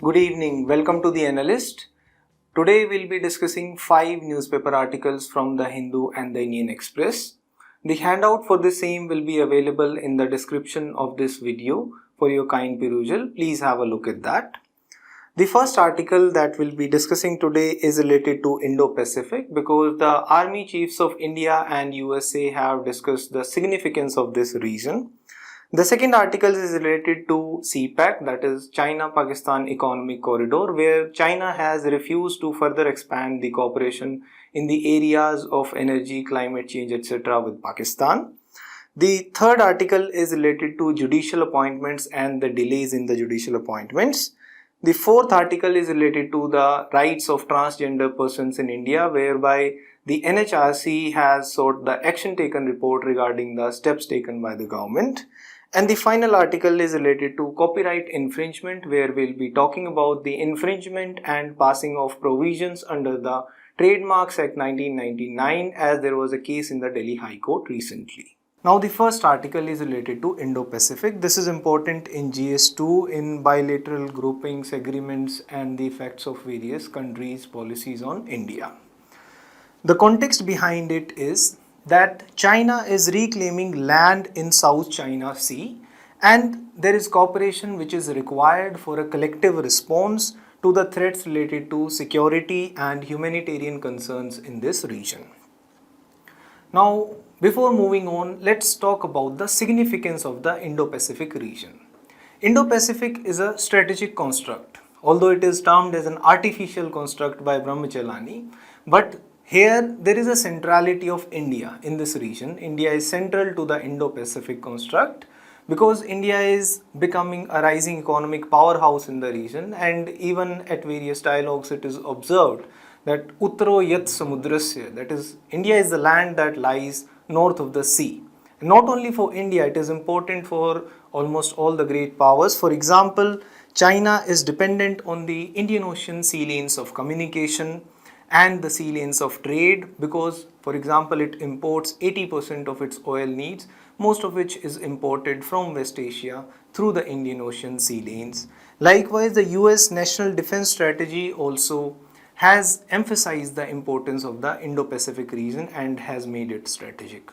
Good evening. Welcome to the Analyst. Today we'll be discussing 5 newspaper articles from the Hindu and the Indian Express. The handout for the same will be available in the description of this video for your kind perusal. Please have a look at that. The first article that we'll be discussing today is related to Indo Pacific because the Army Chiefs of India and USA have discussed the significance of this region. The second article is related to CPEC, that is China-Pakistan Economic Corridor, where China has refused to further expand the cooperation in the areas of energy, climate change, etc. with Pakistan. The third article is related to judicial appointments and the delays in the judicial appointments. The fourth article is related to the rights of transgender persons in India, whereby the NHRC has sought the action taken report regarding the steps taken by the government. And the final article is related to copyright infringement, where we'll be talking about the infringement and passing of provisions under the Trademarks Act 1999, as there was a case in the Delhi High Court recently. Now the first article is related to Indo-Pacific. This is important in GS2 in bilateral groupings, agreements and the effects of various countries' policies on India. The context behind it is that China is reclaiming land in South China Sea, and there is cooperation which is required for a collective response to the threats related to security and humanitarian concerns in this region. Now, before moving on, let's talk about the significance of the Indo-Pacific region. Indo-Pacific is a strategic construct, although it is termed as an artificial construct by Brahmachalani, but here there is a centrality of India in this region. India is central to the Indo-Pacific construct because India is becoming a rising economic powerhouse in the region, and even at various dialogues it is observed that Uttaro Yat Samudrasya, that is, India is the land that lies north of the sea. Not only for India, it is important for almost all the great powers. For example, China is dependent on the Indian Ocean sea lanes of communication and the sea lanes of trade because, for example, it imports 80% of its oil needs, most of which is imported from West Asia through the Indian Ocean sea lanes. Likewise, the US National Defense Strategy also has emphasized the importance of the Indo-Pacific region and has made it strategic.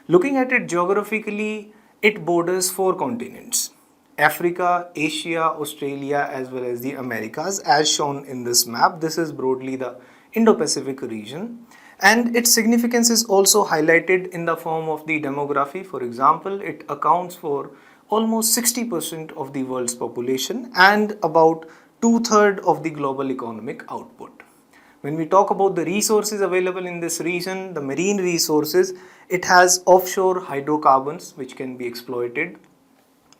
Looking at it geographically, it borders 4 continents: Africa, Asia, Australia, as well as the Americas, as shown in this map. This is broadly the Indo-Pacific region, and its significance is also highlighted in the form of the demography. For example, it accounts for almost 60% of the world's population and about 2/3 of the global economic output. When we talk about the resources available in this region, the marine resources, it has offshore hydrocarbons which can be exploited,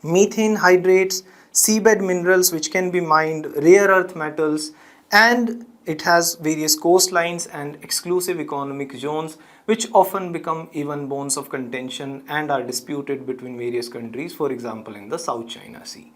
methane hydrates, seabed minerals which can be mined, rare earth metals, and it has various coastlines and exclusive economic zones which often become even bones of contention and are disputed between various countries, for example in the South China Sea.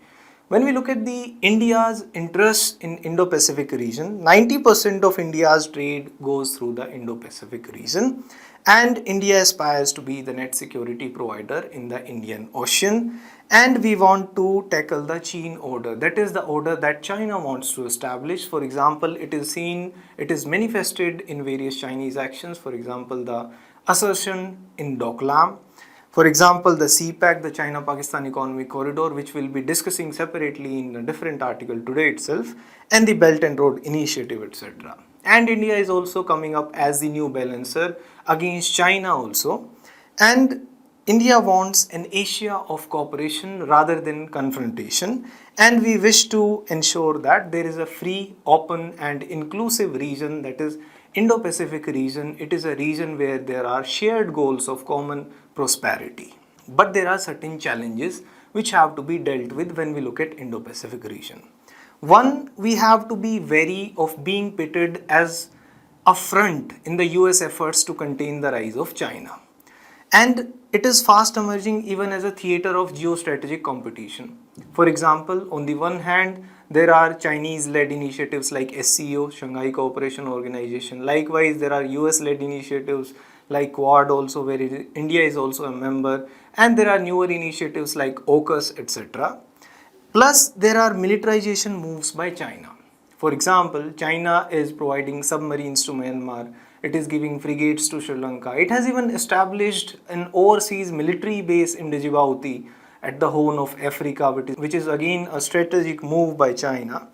When we look at the India's interests in Indo-Pacific region, 90% of India's trade goes through the Indo-Pacific region, and India aspires to be the net security provider in the Indian Ocean, and we want to tackle the Chin order, that is the order that China wants to establish. For example, it is manifested in various Chinese actions, for example the assertion in Doklam, for example the CPEC, the China-Pakistan Economic Corridor, which we'll be discussing separately in a different article today itself, and the Belt and Road Initiative, etc. And India is also coming up as the new balancer against China also, and India wants an Asia of cooperation rather than confrontation, and we wish to ensure that there is a free, open and inclusive region, that is Indo-Pacific region. It is a region where there are shared goals of common prosperity. But there are certain challenges which have to be dealt with when we look at Indo-Pacific region. One, we have to be wary of being pitted as a front in the US efforts to contain the rise of China. And it is fast emerging even as a theater of geostrategic competition. For example, on the one hand, there are Chinese-led initiatives like SCO, Shanghai Cooperation Organization. Likewise, there are US-led initiatives like Quad also, where India is also a member. And there are newer initiatives like AUKUS, etc. Plus, there are militarization moves by China. For example, China is providing submarines to Myanmar. It is giving frigates to Sri Lanka. It has even established an overseas military base in Djibouti at the Horn of Africa, which is again a strategic move by China.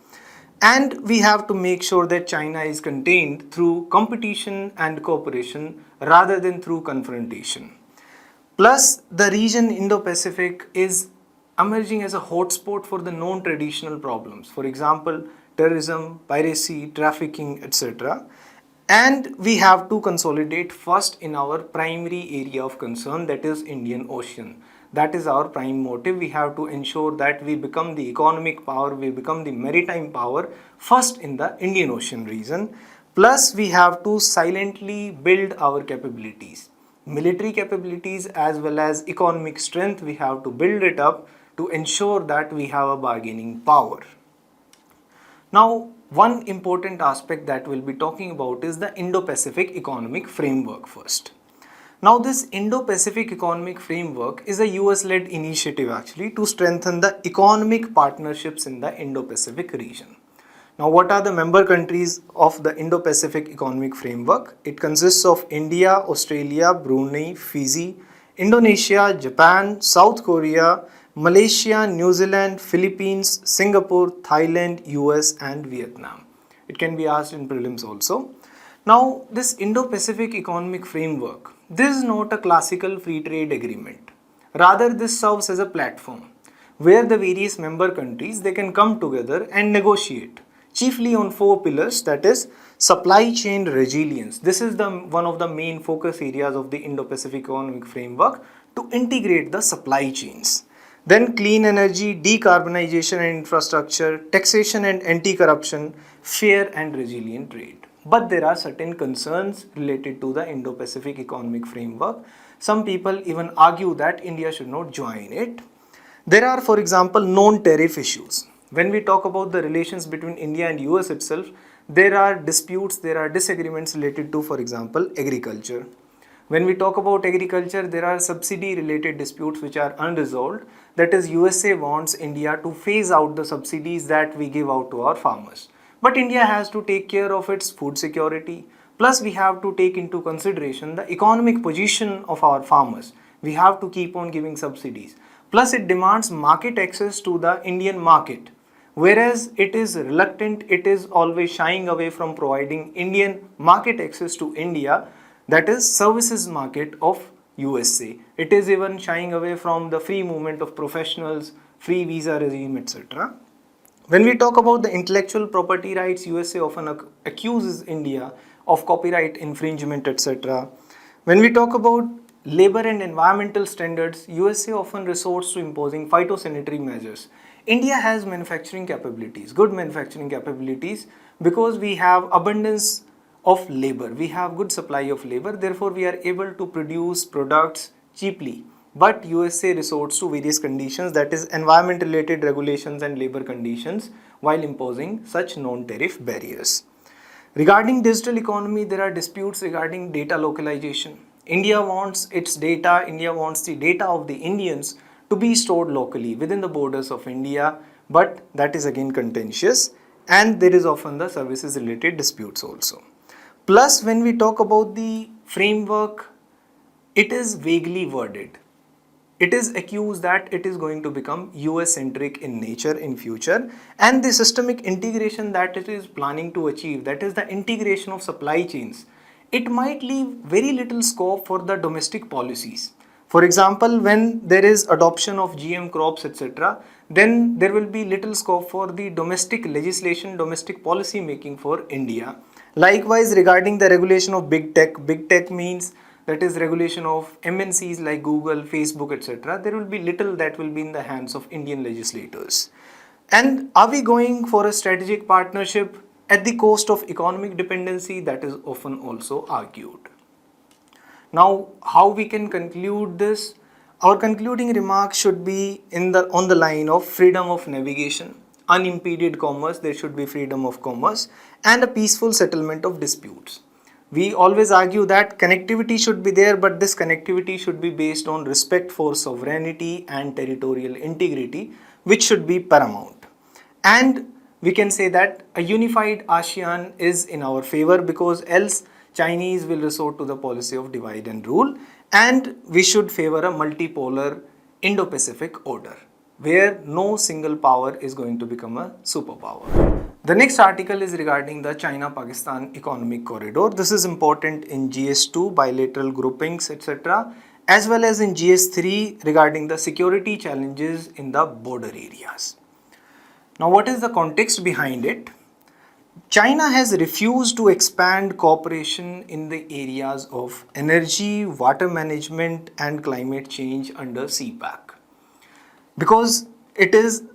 And we have to make sure that China is contained through competition and cooperation rather than through confrontation. Plus, the region Indo Pacific is emerging as a hotspot for the non traditional problems. For example, terrorism, piracy, trafficking, etc. And we have to consolidate first in our primary area of concern, that is Indian Ocean. That is our prime motive. We have to ensure that we become the economic power, we become the maritime power first in the Indian Ocean region. Plus, we have to silently build our capabilities, military capabilities as well as economic strength. We have to build it up to ensure that we have a bargaining power. Now, one important aspect that we'll be talking about is the Indo Pacific Economic Framework first. Now, this Indo Pacific Economic Framework is a US led initiative actually to strengthen the economic partnerships in the Indo Pacific region. Now, what are the member countries of the Indo Pacific Economic Framework? It consists of India, Australia, Brunei, Fiji, Indonesia, Japan, South Korea, Malaysia, New Zealand, Philippines, Singapore, Thailand, US, and Vietnam. It can be asked in prelims also. Now, this Indo Pacific Economic Framework, this is not a classical free trade agreement. Rather, this serves as a platform where the various member countries they can come together and negotiate chiefly on four pillars, that is supply chain resilience. This is one of the main focus areas of the Indo Pacific Economic Framework, to integrate the supply chains. Then clean energy, decarbonization and infrastructure, taxation and anti-corruption, fair and resilient trade. But there are certain concerns related to the Indo Pacific Economic Framework. Some people even argue that India should not join it. There are, for example, non-tariff issues. When we talk about the relations between India and US itself, there are disputes, there are disagreements related to, for example, agriculture. When we talk about agriculture, there are subsidy related disputes which are unresolved. That is, USA wants India to phase out the subsidies that we give out to our farmers. But India has to take care of its food security. Plus, we have to take into consideration the economic position of our farmers. We have to keep on giving subsidies. Plus, it demands market access to the Indian market. Whereas it is reluctant, it is always shying away from providing Indian market access to India, that is services market of USA. It is even shying away from the free movement of professionals, free visa regime, etc. When we talk about the intellectual property rights, USA often accuses India of copyright infringement, etc. When we talk about labor and environmental standards, USA often resorts to imposing phytosanitary measures. India has manufacturing capabilities, good manufacturing capabilities, because we have abundance of labor. We have good supply of labor, therefore we are able to produce products cheaply. But USA resorts to various conditions, that is environment related regulations and labor conditions, while imposing such non-tariff barriers. Regarding digital economy, there are disputes regarding data localization. India wants its data, India wants the data of the Indians to be stored locally within the borders of India, but that is again contentious, and there is often the services related disputes also. Plus, when we talk about the framework, it is vaguely worded. It is accused that it is going to become US centric in nature in future, and the systemic integration that it is planning to achieve, that is the integration of supply chains, it might leave very little scope for the domestic policies. For example, when there is adoption of GM crops, etc., then there will be little scope for the domestic legislation, domestic policy making for India. Likewise, regarding the regulation of big tech means that is regulation of MNCs like Google, Facebook, etc., there will be little that will be in the hands of Indian legislators. And are we going for a strategic partnership at the cost of economic dependency? That is often also argued. Now, how we can conclude this? Our concluding remarks should be on the line of freedom of navigation, unimpeded commerce, there should be freedom of commerce, and a peaceful settlement of disputes. We always argue that connectivity should be there, but this connectivity should be based on respect for sovereignty and territorial integrity, which should be paramount. And we can say that a unified ASEAN is in our favor, because else Chinese will resort to the policy of divide and rule, and we should favor a multipolar Indo Pacific order where no single power is going to become a superpower. The next article is regarding the China-Pakistan Economic Corridor. This is important in GS2, bilateral groupings, etc., as well as in GS3 regarding the security challenges in the border areas. Now, what is the context behind it? China has refused to expand cooperation in the areas of energy, water management and climate change under CPAC. Because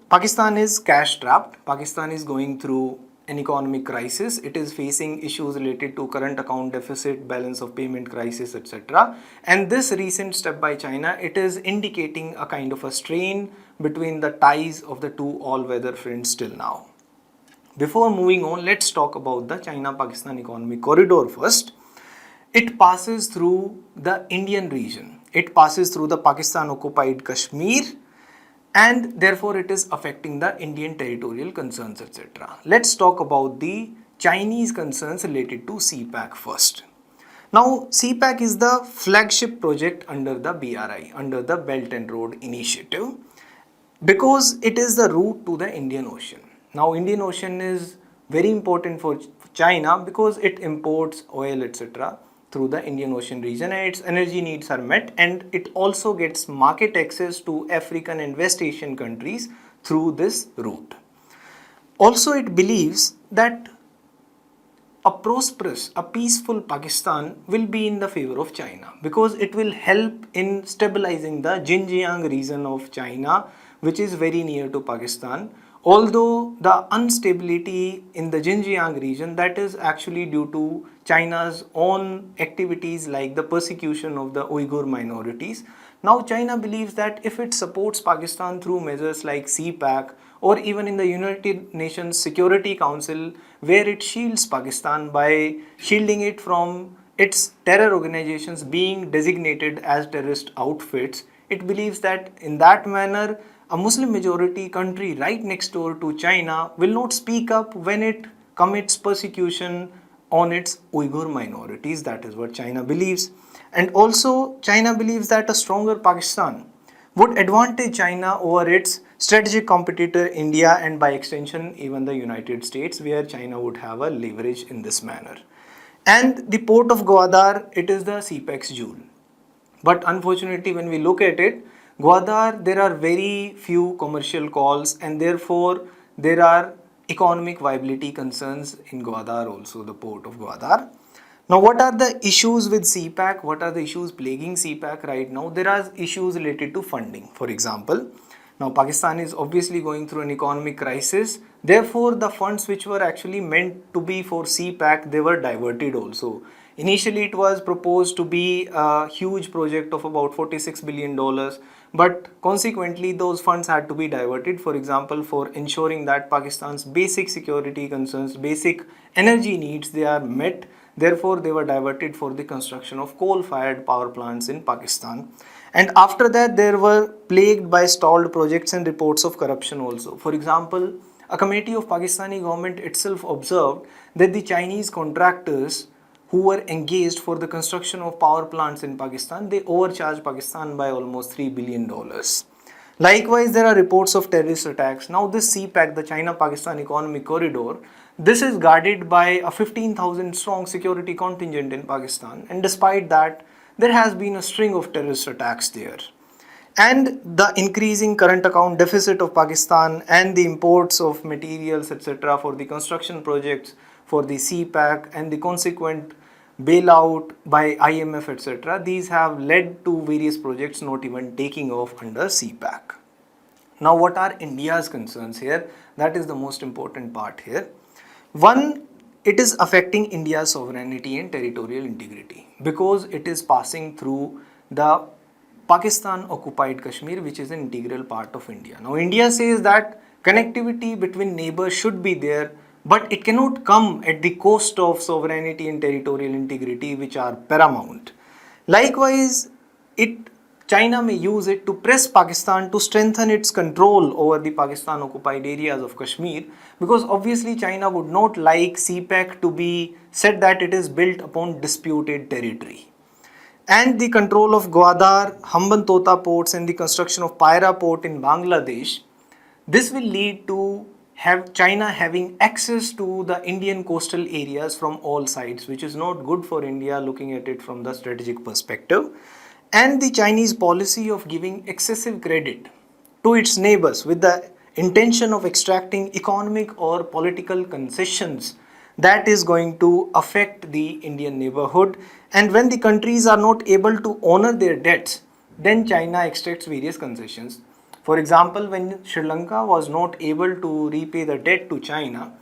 Pakistan is cash strapped, Pakistan is going through an economic crisis, it is facing issues related to current account deficit, balance of payment crisis, etc. And this recent step by China, it is indicating a kind of a strain between the ties of the two all-weather friends till now. Before moving on, let's talk about the China-Pakistan Economic Corridor first. It passes through the Indian region. It passes through the Pakistan-occupied Kashmir, and therefore it is affecting the Indian territorial concerns, etc. Let's talk about the Chinese concerns related to CPAC first. Now, CPAC is the flagship project under the BRI, under the Belt and Road Initiative, because it is the route to the Indian Ocean. Now, Indian Ocean is very important for China because it imports oil, etc. through the Indian Ocean region, and its energy needs are met, and it also gets market access to African and West Asian countries through this route. Also, it believes that a prosperous, a peaceful Pakistan will be in the favor of China, because it will help in stabilizing the Xinjiang region of China, which is very near to Pakistan. Although the instability in the Xinjiang region, that is actually due to China's own activities like the persecution of the Uyghur minorities. Now China believes that if it supports Pakistan through measures like CPAC, or even in the United Nations Security Council, where it shields Pakistan by shielding it from its terror organizations being designated as terrorist outfits, it believes that in that manner, a Muslim majority country right next door to China will not speak up when it commits persecution on its Uyghur minorities. That is what China believes. And also, China believes that a stronger Pakistan would advantage China over its strategic competitor India, and by extension even the United States, where China would have a leverage in this manner. And the port of Gwadar, it is the CPEC's jewel. But unfortunately, when we look at it, Gwadar, there are very few commercial calls, and therefore there are economic viability concerns in Gwadar also, the port of Gwadar. Now, what are the issues with CPAC? What are the issues plaguing CPAC right now? There are issues related to funding. For example, now Pakistan is obviously going through an economic crisis. Therefore, the funds which were actually meant to be for CPAC, they were diverted also. Initially, it was proposed to be a huge project of about $46 billion, but consequently, those funds had to be diverted, for example, for ensuring that Pakistan's basic security concerns, basic energy needs, they are met. Therefore, they were diverted for the construction of coal-fired power plants in Pakistan. And after that, they were plagued by stalled projects and reports of corruption also. For example, a committee of Pakistani government itself observed that the Chinese contractors who were engaged for the construction of power plants in Pakistan, they overcharged Pakistan by almost $3 billion. Likewise, there are reports of terrorist attacks. Now this CPAC, the China-Pakistan Economic Corridor, this is guarded by a 15,000 strong security contingent in Pakistan, and despite that, there has been a string of terrorist attacks there. And the increasing current account deficit of Pakistan and the imports of materials, etc. for the construction projects for the CPAC and the consequent bailout by IMF, etc. These have led to various projects not even taking off under CPAC. Now, what are India's concerns here? That is the most important part here. One, it is affecting India's sovereignty and territorial integrity because it is passing through the Pakistan occupied Kashmir, which is an integral part of India. Now, India says that connectivity between neighbors should be there, but it cannot come at the cost of sovereignty and territorial integrity, which are paramount. Likewise, China may use it to press Pakistan to strengthen its control over the Pakistan occupied areas of Kashmir, because obviously China would not like CPEC to be said that it is built upon disputed territory. And the control of Gwadar, Hambantota ports and the construction of Paira port in Bangladesh, this will lead to have China having access to the Indian coastal areas from all sides, which is not good for India looking at it from the strategic perspective. And the Chinese policy of giving excessive credit to its neighbors with the intention of extracting economic or political concessions, that is going to affect the Indian neighborhood. And when the countries are not able to honor their debts, then China extracts various concessions. For example, when Sri Lanka was not able to repay the debt to China,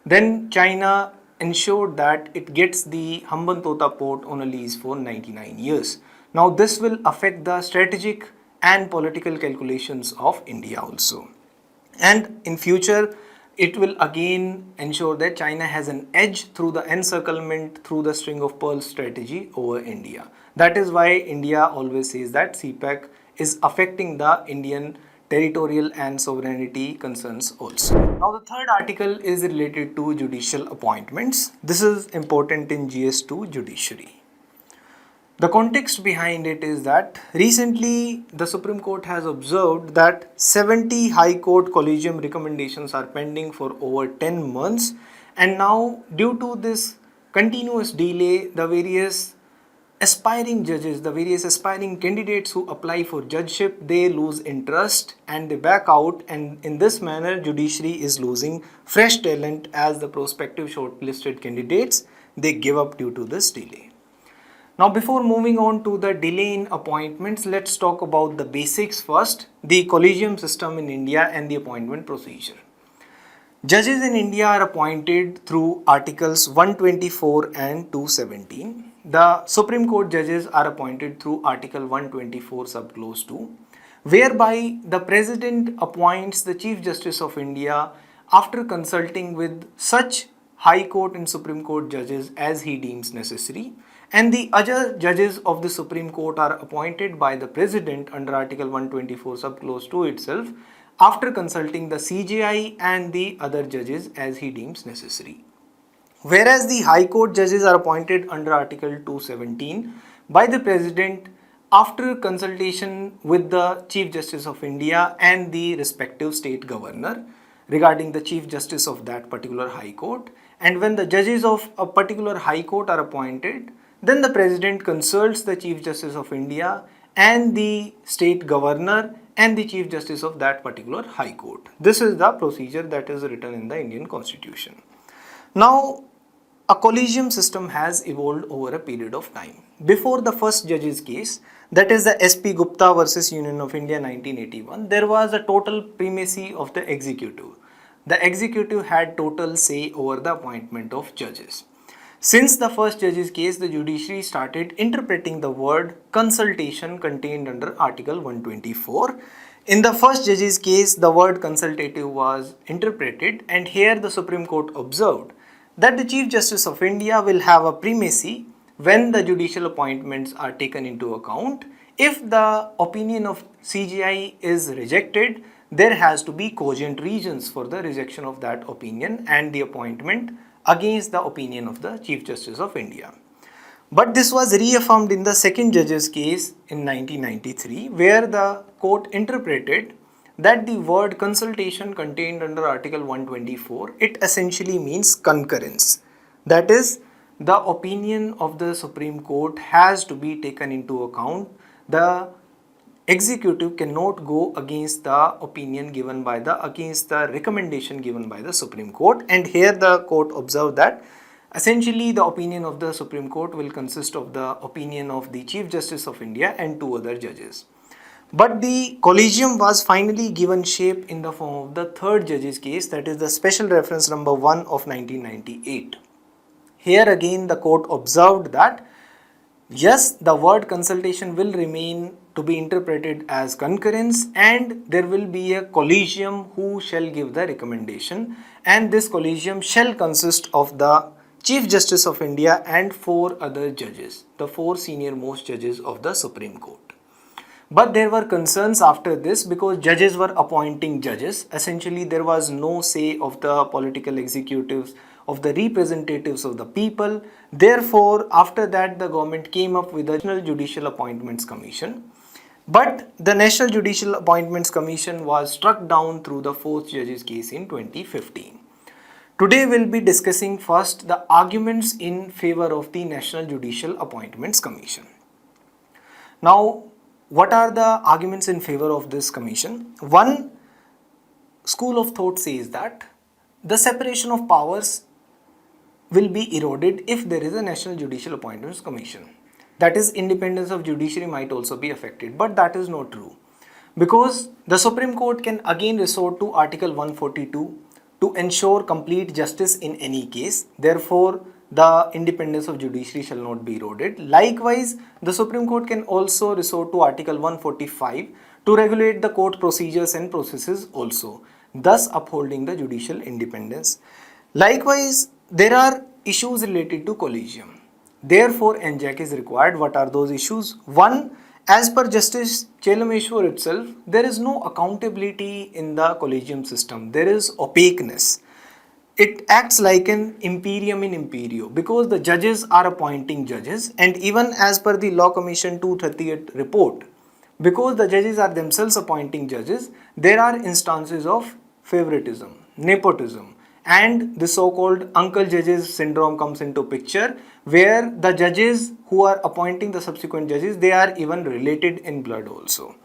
then China ensured that it gets the Hambantota port on a lease for 99 years. Now this will affect the strategic and political calculations of India also. And in future, it will again ensure that China has an edge through the encirclement through the string of pearls strategy over India. That is why India always says that CPEC is affecting the Indian territorial and sovereignty concerns also. Now the third article is related to judicial appointments. This is important in GS2 judiciary. The context behind it is that recently the Supreme Court has observed that 70 High Court collegium recommendations are pending for over 10 months, and now due to this continuous delay, the various aspiring judges, the various aspiring candidates who apply for judgeship, they lose interest and they back out, and in this manner judiciary is losing fresh talent as the prospective shortlisted candidates, they give up due to this delay. Now before moving on to the delay in appointments, let's talk about the basics first, the collegium system in India and the appointment procedure. Judges in India are appointed through Articles 124 and 217. The Supreme Court judges are appointed through Article 124 subclause 2, whereby the President appoints the Chief Justice of India after consulting with such High Court and Supreme Court judges as he deems necessary. And the other judges of the Supreme Court are appointed by the President under Article 124 subclause 2 itself after consulting the CJI and the other judges as he deems necessary. Whereas the High Court judges are appointed under Article 217 by the President after consultation with the Chief Justice of India and the respective state governor regarding the Chief Justice of that particular High Court. And when the judges of a particular High Court are appointed, then the President consults the Chief Justice of India and the state governor and the Chief Justice of that particular High Court. This is the procedure that is written in the Indian Constitution. Now, a collegium system has evolved over a period of time. Before the first judge's case, that is the SP Gupta versus Union of India 1981, there was a total primacy of the executive. The executive had total say over the appointment of judges. Since the first judge's case, the judiciary started interpreting the word consultation contained under Article 124. In the first judge's case, the word consultative was interpreted, and here the Supreme Court observed that the Chief Justice of India will have a primacy when the judicial appointments are taken into account. If the opinion of CJI is rejected, there has to be cogent reasons for the rejection of that opinion and the appointment against the opinion of the Chief Justice of India. But this was reaffirmed in the second judge's case in 1993, where the court interpreted that the word consultation contained under Article 124, it essentially means concurrence. That is, the opinion of the Supreme Court has to be taken into account. The executive cannot go against the opinion given by against the recommendation given by the Supreme Court. And here the court observed that essentially the opinion of the Supreme Court will consist of the opinion of the Chief Justice of India and two other judges. But the collegium was finally given shape in the form of the third judge's case, that is the special reference number 1 of 1998. Here again the court observed that yes, the word consultation will remain to be interpreted as concurrence, and there will be a collegium who shall give the recommendation, and this collegium shall consist of the Chief Justice of India and 4 other judges, the 4 senior most judges of the Supreme Court. But there were concerns after this because judges were appointing judges. Essentially, there was no say of the political executives, of the representatives of the people. Therefore, after that, the government came up with the National Judicial Appointments Commission. But the National Judicial Appointments Commission was struck down through the fourth judge's case in 2015. Today we'll be discussing first the arguments in favor of the National Judicial Appointments Commission. Now, what are the arguments in favor of this commission? One school of thought says that the separation of powers will be eroded if there is a National Judicial Appointments Commission. That is, independence of judiciary might also be affected, but that is not true. Because the Supreme Court can again resort to Article 142 to ensure complete justice in any case. Therefore, the independence of judiciary shall not be eroded. Likewise, the Supreme Court can also resort to Article 145 to regulate the court procedures and processes also, thus upholding the judicial independence. Likewise, there are issues related to collegium. Therefore, NJAC is required. What are those issues? One, as per Justice Chelameshwar itself, there is no accountability in the collegium system. There is opaqueness. It acts like an imperium in imperio because the judges are appointing judges, and even as per the Law Commission 238 report, because the judges are themselves appointing judges, there are instances of favoritism, nepotism, and the so-called uncle judges syndrome comes into picture, where the judges who are appointing the subsequent judges, they are even related in blood also.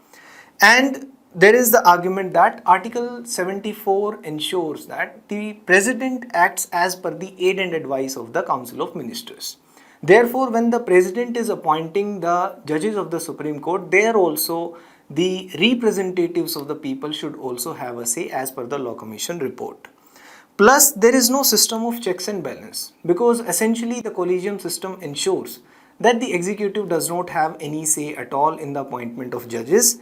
And there is the argument that Article 74 ensures that the President acts as per the aid and advice of the Council of Ministers. Therefore, when the President is appointing the judges of the Supreme Court, there also the representatives of the people should also have a say as per the Law Commission report. Plus, there is no system of checks and balance because essentially the collegium system ensures that the executive does not have any say at all in the appointment of judges.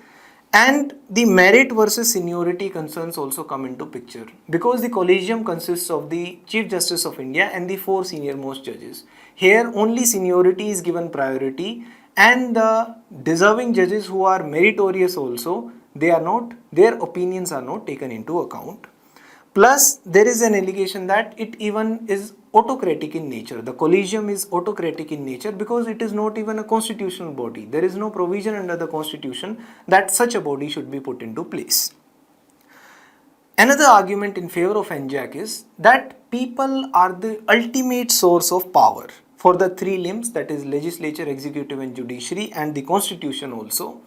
And the merit versus seniority concerns also come into picture because the collegium consists of the Chief Justice of India and the 4 senior most judges. Here only seniority is given priority, and the deserving judges who are meritorious also, their opinions are not taken into account. Plus, there is an allegation that it even is autocratic in nature. The collegium is autocratic in nature because it is not even a constitutional body. There is no provision under the constitution that such a body should be put into place. Another argument in favor of NJAC is that people are the ultimate source of power for the 3 limbs, that is legislature, executive and judiciary, and the constitution also.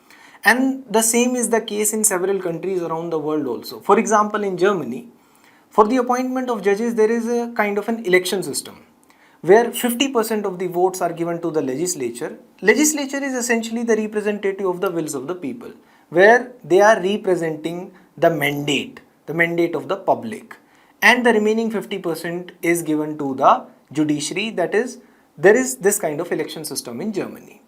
And the same is the case in several countries around the world also. For example, in Germany, for the appointment of judges, there is a kind of an election system where 50% of the votes are given to the legislature. Legislature is essentially the representative of the wills of the people, where they are representing the mandate of the public. And the remaining 50% is given to the judiciary. That is, there is this kind of election system in Germany.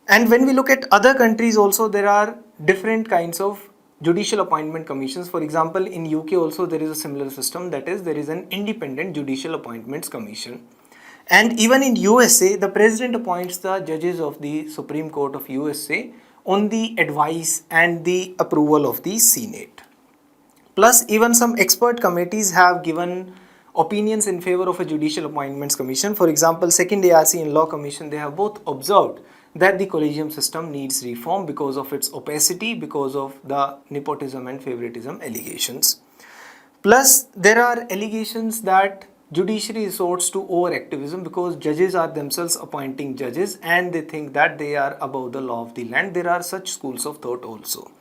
And when we look at other countries also, there are different kinds of judicial appointment commissions. For example, in UK also there is a similar system, that is there is an independent judicial appointments commission. And even in USA, the president appoints the judges of the Supreme Court of USA on the advice and the approval of the Senate. Plus, even some expert committees have given opinions in favor of a judicial appointments commission. For example, second ARC and Law Commission, they have both observed that the collegium system needs reform because of its opacity, because of the nepotism and favoritism allegations. Plus, there are allegations that judiciary resorts to overactivism because judges are themselves appointing judges and they think that they are above the law of the land. There are such schools of thought also.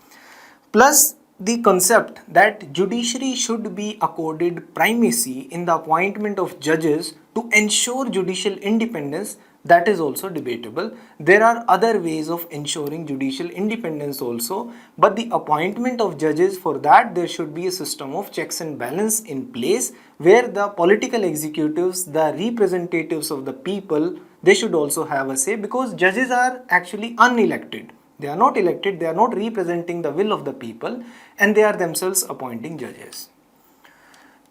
Plus, the concept that judiciary should be accorded primacy in the appointment of judges to ensure judicial independence, that is also debatable. There are other ways of ensuring judicial independence also, but the appointment of judges, for that there should be a system of checks and balance in place where the political executives, the representatives of the people, they should also have a say because judges are actually unelected. They are not elected, they are not representing the will of the people, and they are themselves appointing judges.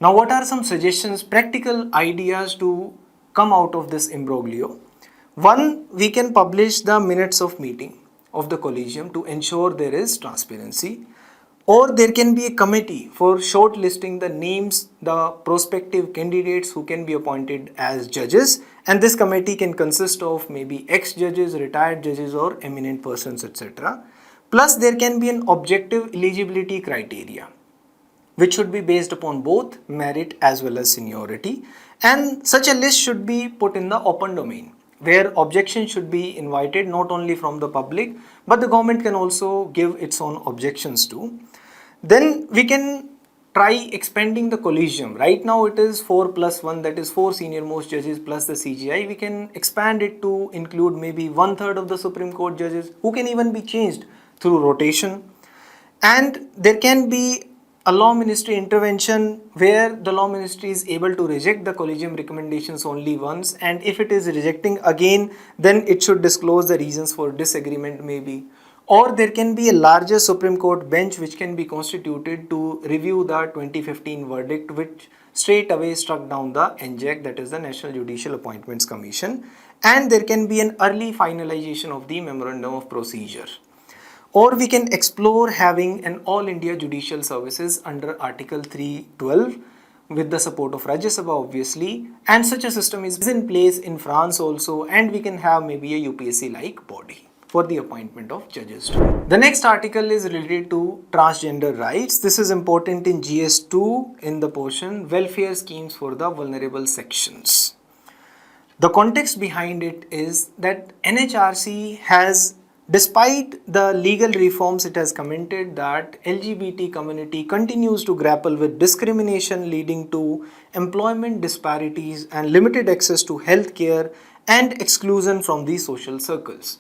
Now, what are some suggestions, practical ideas to come out of this imbroglio? One, we can publish the minutes of meeting. of the collegium to ensure there is transparency. Or there can be a committee for shortlisting the names, the prospective candidates who can be appointed as judges, and this committee can consist of maybe ex-judges, retired judges or eminent persons, etc. Plus there can be an objective eligibility criteria which should be based upon both merit as well as seniority, and such a list should be put in the open domain where objections should be invited not only from the public but the government can also give its own objections too. Then we can try expanding the collegium. Right now it is 4 plus 1, that is 4 senior most judges plus the CGI. We can expand it to include maybe 1/3 of the Supreme Court judges who can even be changed through rotation. And there can be a law ministry intervention where the law ministry is able to reject the collegium recommendations only once, and if it is rejecting again then it should disclose the reasons for disagreement maybe. Or there can be a larger Supreme Court bench which can be constituted to review the 2015 verdict which straight away struck down the NJAC, that is the National Judicial Appointments Commission, and there can be an early finalization of the Memorandum of Procedure. Or we can explore having an All India Judicial Services under Article 312 with the support of Rajya Sabha obviously, and such a system is in place in France also, and we can have maybe a UPSC like body for the appointment of judges. The next article is related to transgender rights. This is important in GS2 in the portion welfare schemes for the vulnerable sections. The context behind it is that NHRC has, despite the legal reforms, it has commented that LGBT community continues to grapple with discrimination leading to employment disparities and limited access to health care and exclusion from the social circles.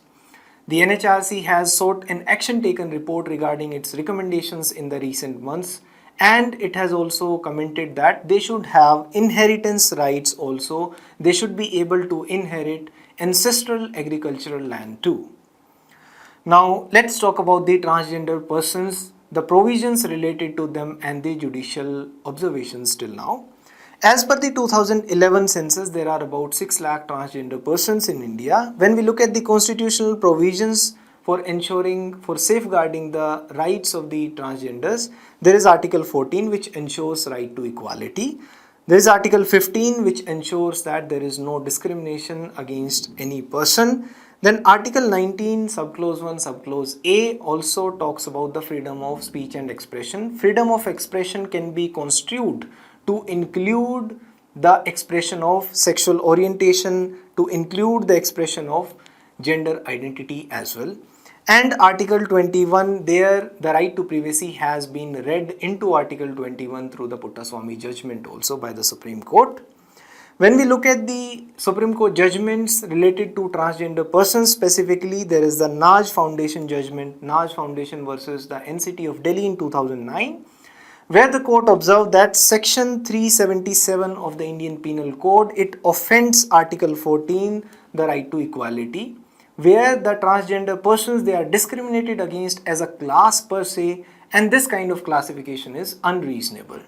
The NHRC has sought an action taken report regarding its recommendations in the recent months, and it has also commented that they should have inheritance rights also. They should be able to inherit ancestral agricultural land too. Now let's talk about the transgender persons, the provisions related to them and the judicial observations till now. As per the 2011 census, there are about 6 lakh transgender persons in India. When we look at the constitutional provisions for ensuring, for safeguarding the rights of the transgenders, there is Article 14 which ensures right to equality. There is Article 15 which ensures that there is no discrimination against any person. Then Article 19 subclause 1 subclause A also talks about the freedom of speech and expression. Freedom of expression can be construed to include the expression of sexual orientation, to include the expression of gender identity as well. And Article 21, there the right to privacy has been read into Article 21 through the Puttaswamy judgment also by the Supreme Court. When we look at the Supreme Court judgments related to transgender persons specifically, there is the Naj Foundation judgment, Naj Foundation versus the NCT of Delhi in 2009, where the court observed that Section 377 of the Indian Penal Code, it offends Article 14, the right to equality, where the transgender persons, they are discriminated against as a class per se, and this kind of classification is unreasonable.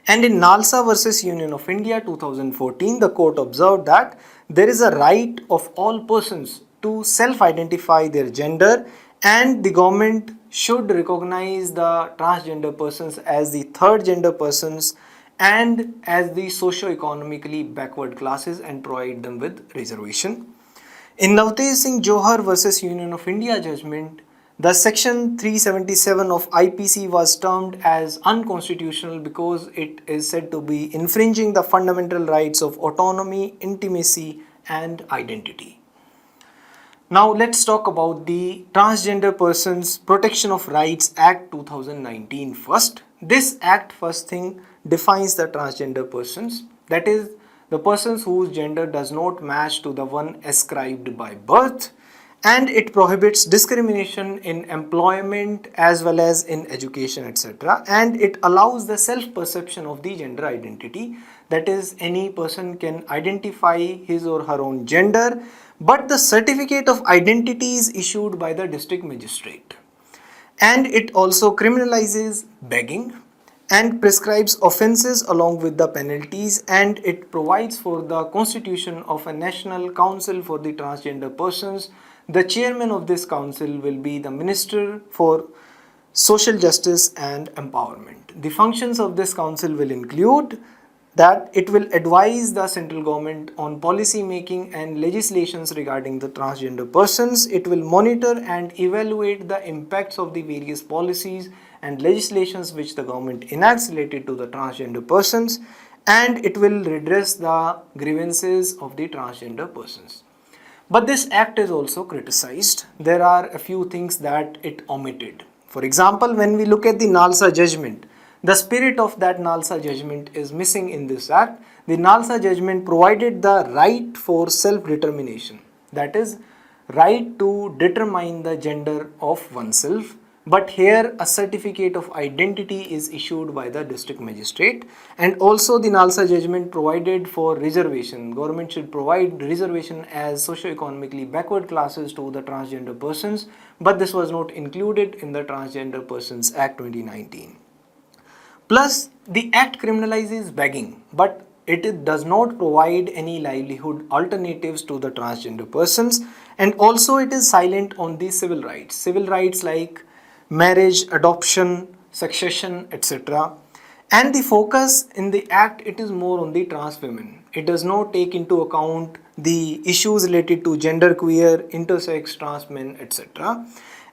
And in Nalsa versus Union of India 2014, the court observed that there is a right of all persons to self-identify their gender, and the government should recognize the transgender persons as the third gender persons and as the socio-economically backward classes and provide them with reservation. In Navtej Singh Johar versus Union of India judgment, the Section 377 of IPC was termed as unconstitutional because it is said to be infringing the fundamental rights of autonomy, intimacy and identity. Now let's talk about the Transgender Persons Protection of Rights Act 2019 first. This act first thing defines the transgender persons, that is the persons whose gender does not match to the one ascribed by birth, and it prohibits discrimination in employment as well as in education, etc. And it allows the self-perception of the gender identity, that is any person can identify his or her own gender, but the certificate of identity is issued by the district magistrate. And it also criminalizes begging and prescribes offences along with the penalties, and it provides for the constitution of a National Council for the Transgender Persons, The chairman of this council will be the Minister for Social Justice and Empowerment. The functions of this council will include that it will advise the central government on policy making and legislations regarding the transgender persons. It will monitor and evaluate the impacts of the various policies and legislations which the government enacts related to the transgender persons, and it will redress the grievances of the transgender persons. But this act is also criticized. There are a few things that it omitted. For example, when we look at the Nalsa judgment, the spirit of that Nalsa judgment is missing in this act. The Nalsa judgment provided the right for self-determination, that is, right to determine the gender of oneself. But here a certificate of identity is issued by the district magistrate, and also the Nalsa judgment provided for reservation. Government should provide reservation as socio-economically backward classes to the transgender persons, but this was not included in the Transgender Persons Act 2019. Plus, the act criminalizes begging, but it does not provide any livelihood alternatives to the transgender persons, and also it is silent on the civil rights. Civil rights like marriage, adoption, succession, etc. And the focus in the act, it is more on the trans women. It does not take into account the issues related to gender queer, intersex, trans men, etc.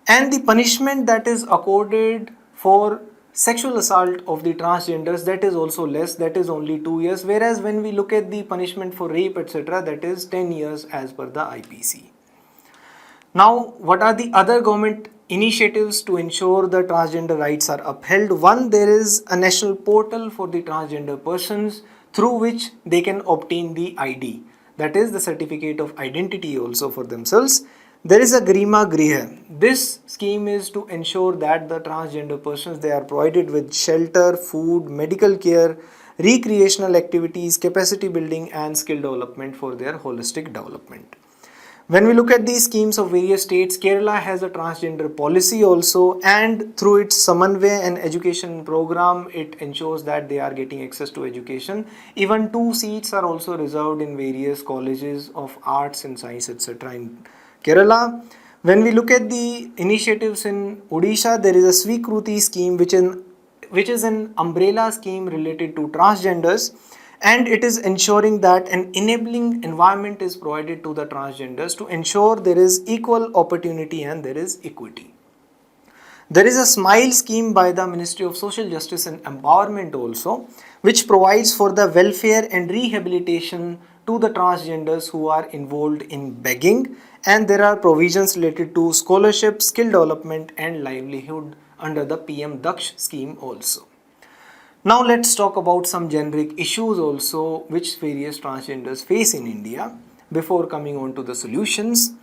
And the punishment that is accorded for sexual assault of the transgenders, that is also less, that is only 2 years, whereas when we look at the punishment for rape, etc., that is 10 years as per the IPC. Now, what are the other government initiatives to ensure the transgender rights are upheld? One, there is a national portal for the transgender persons through which they can obtain the ID, that is the certificate of identity also for themselves. There is a Grima Griha. This scheme is to ensure that the transgender persons, they are provided with shelter, food, medical care, recreational activities, capacity building and skill development for their holistic development. When we look at these schemes of various states, Kerala has a transgender policy also, and through its Samanvay and education program, it ensures that they are getting access to education. Even 2 seats are also reserved in various colleges of arts and science, etc. in Kerala. When we look at the initiatives in Odisha, there is a Swikruti scheme which is an umbrella scheme related to transgenders, and it is ensuring that an enabling environment is provided to the transgenders to ensure there is equal opportunity and there is equity. There is a SMILE scheme by the Ministry of Social Justice and Empowerment also, which provides for the welfare and rehabilitation to the transgenders who are involved in begging, and there are provisions related to scholarship, skill development and livelihood under the PM Daksh scheme also. Now let's talk about some generic issues also which various transgenders face in India before coming on to the solutions.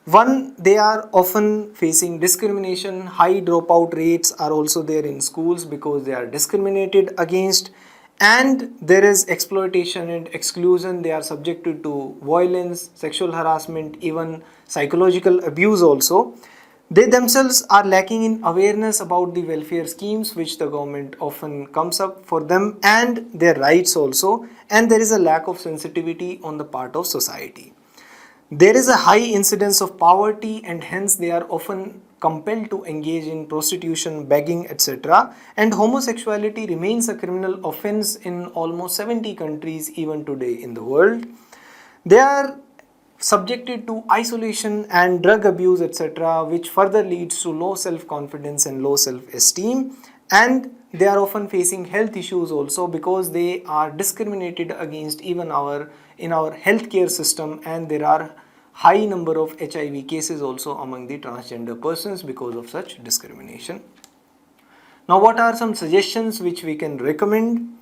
One, they are often facing discrimination. High dropout rates are also there in schools because they are discriminated against, and there is exploitation and exclusion. They are subjected to violence, sexual harassment, even psychological abuse also. They themselves are lacking in awareness about the welfare schemes which the government often comes up for them and their rights also, and there is a lack of sensitivity on the part of society. There is a high incidence of poverty, and hence they are often compelled to engage in prostitution, begging, etc. And homosexuality remains a criminal offense in almost 70 countries even today in the world. They are subjected to isolation and drug abuse, etc., which further leads to low self-confidence and low self-esteem, and they are often facing health issues also because they are discriminated against even in our healthcare system, and there are high number of HIV cases also among the transgender persons because of such discrimination. Now, what are some suggestions which we can recommend?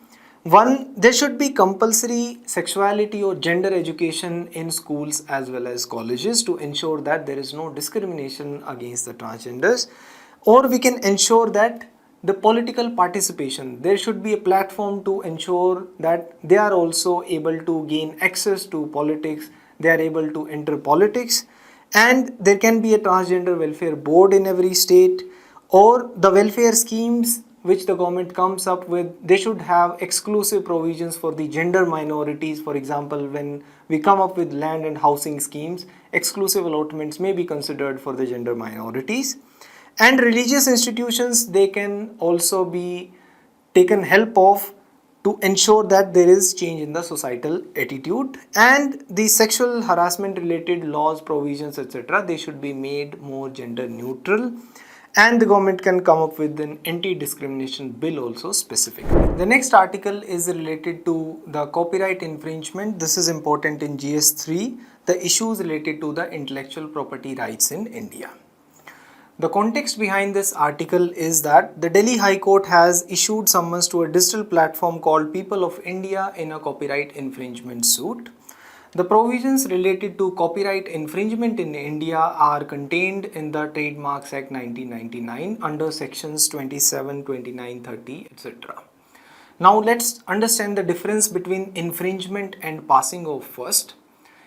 One, there should be compulsory sexuality or gender education in schools as well as colleges to ensure that there is no discrimination against the transgenders. Or we can ensure that the political participation, there should be a platform to ensure that they are also able to gain access to politics, they are able to enter politics, and there can be a transgender welfare board in every state, or the welfare schemes which the government comes up with, they should have exclusive provisions for the gender minorities. For example, when we come up with land and housing schemes, exclusive allotments may be considered for the gender minorities. And religious institutions, they can also be taken help of to ensure that there is change in the societal attitude, and the sexual harassment related laws, provisions, etc., they should be made more gender neutral, and the government can come up with an anti-discrimination bill also specifically. The next article is related to the copyright infringement. This is important in GS3, the issues related to the intellectual property rights in India. The context behind this article is that the Delhi High Court has issued summons to a digital platform called People of India in a copyright infringement suit. The provisions related to copyright infringement in India are contained in the Trademarks Act 1999 under sections 27, 29, 30, etc. Now let's understand the difference between infringement and passing off first.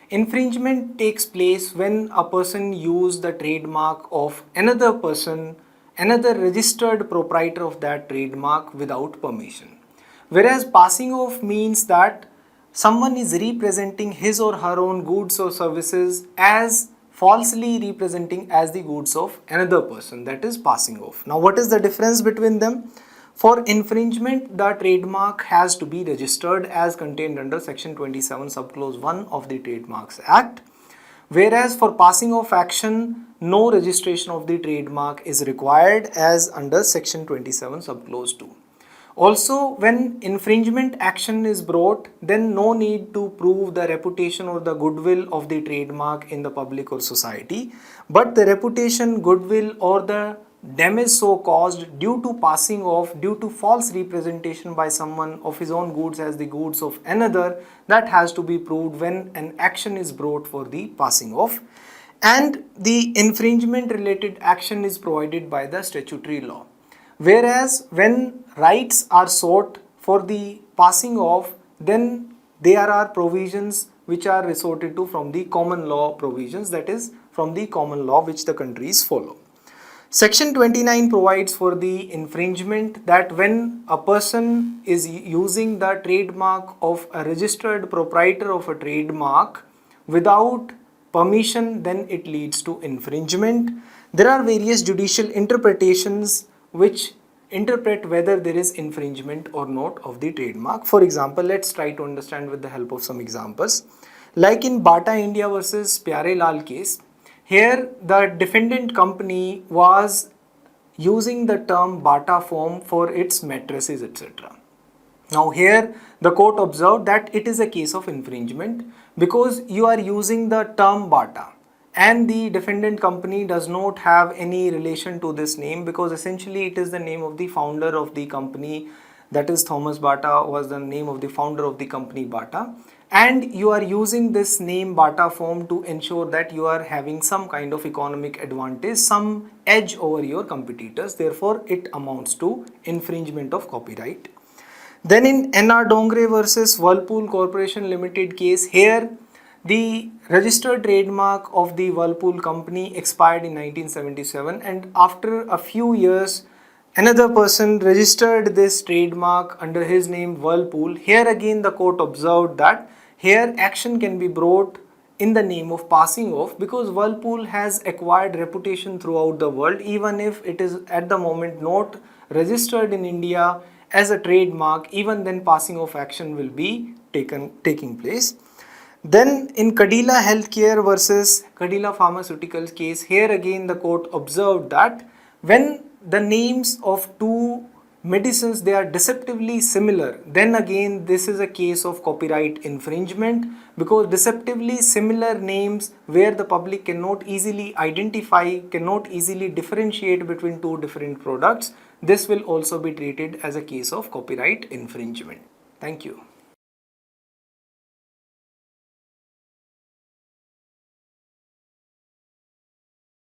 Infringement takes place when a person uses the trademark of another person, another registered proprietor of that trademark without permission. Whereas passing off means that someone is representing his or her own goods or services as falsely representing as the goods of another person, that is passing off. Now what is the difference between them? For infringement, the trademark has to be registered as contained under section 27 subclause 1 of the Trademarks Act. Whereas for passing off action, no registration of the trademark is required as under section 27 subclause 2. Also, when infringement action is brought, then no need to prove the reputation or the goodwill of the trademark in the public or society, but the reputation, goodwill or the damage so caused due to passing off, due to false representation by someone of his own goods as the goods of another, that has to be proved when an action is brought for the passing off. And the infringement related action is provided by the statutory law. Whereas when rights are sought for the passing off, then there are provisions which are resorted to from the common law provisions, that is from the common law which the countries follow. Section 29 provides for the infringement that when a person is using the trademark of a registered proprietor of a trademark without permission, then it leads to infringement. There are various judicial interpretations which interpret whether there is infringement or not of the trademark. For example, let's try to understand with the help of some examples. Like in Bata India versus Pyare Lal case, here the defendant company was using the term Bata foam for its mattresses, etc. Now here the court observed that it is a case of infringement because you are using the term Bata and the defendant company does not have any relation to this name, because essentially it is the name of the founder of the company, that is Thomas Bata was the name of the founder of the company Bata, and you are using this name Bata foam to ensure that you are having some kind of economic advantage, some edge over your competitors, therefore it amounts to infringement of copyright. Then in NR Dongre versus Whirlpool Corporation Limited case, here the registered trademark of the Whirlpool company expired in 1977, and after a few years another person registered this trademark under his name Whirlpool. Here again the court observed that here action can be brought in the name of passing off because Whirlpool has acquired reputation throughout the world, even if it is at the moment not registered in India as a trademark, even then passing off action will be taking place. Then in Cadila Healthcare versus Cadila Pharmaceuticals case, here again the court observed that when the names of two medicines they are deceptively similar, then again this is a case of copyright infringement, because deceptively similar names where the public cannot easily identify, cannot easily differentiate between two different products, this will also be treated as a case of copyright infringement. Thank you.